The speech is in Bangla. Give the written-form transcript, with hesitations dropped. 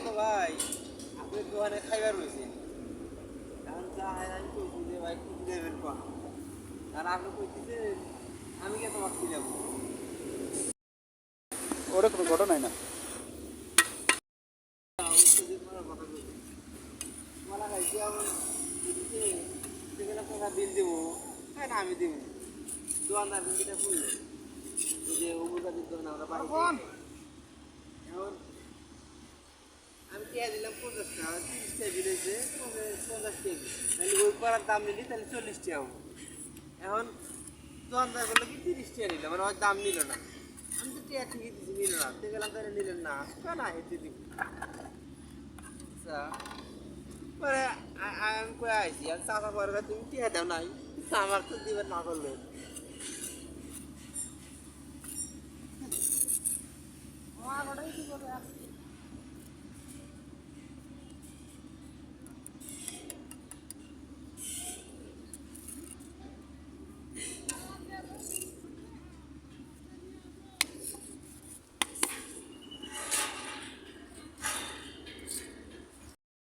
তো ভাই আপনি দোকানে খাইবার রয়েছে এখন যা হয় আমি কইছি যে ভাই কি দেবেন কম আর আপনি কইতেছেন আমি কে তোমার কি যাবো ওটা কোনো ঘটনাই না। मला खायची आपण সেখানে বিল দেবো হ্যাঁ না আমি দেবো দোকানদার যেটা শুনলো ওই যে অমুকাদির দোকান আমরা বাড়ি এখন আমি কে দিলাম 50 টাকা 30 টাকা দিলেছে 50 কেজি তাহলে ওই করার দাম নিলি তাহলে 40 টাকা হবো এখন দোকানদার বললো কি 30 টাকা নিল মানে ওর দাম নিল না আমি তো টাকা ঠিকই দিচ্ছি নিল না তো গেলাম তাহলে নিলেন না না হেঁটে দিব আচ্ছা পরে আমি কয়ে আইছি আর চাপা পরে তুমি টিয়া দাও নাই আমার তো দিবেন না করলে আমার ওটাই কি করবে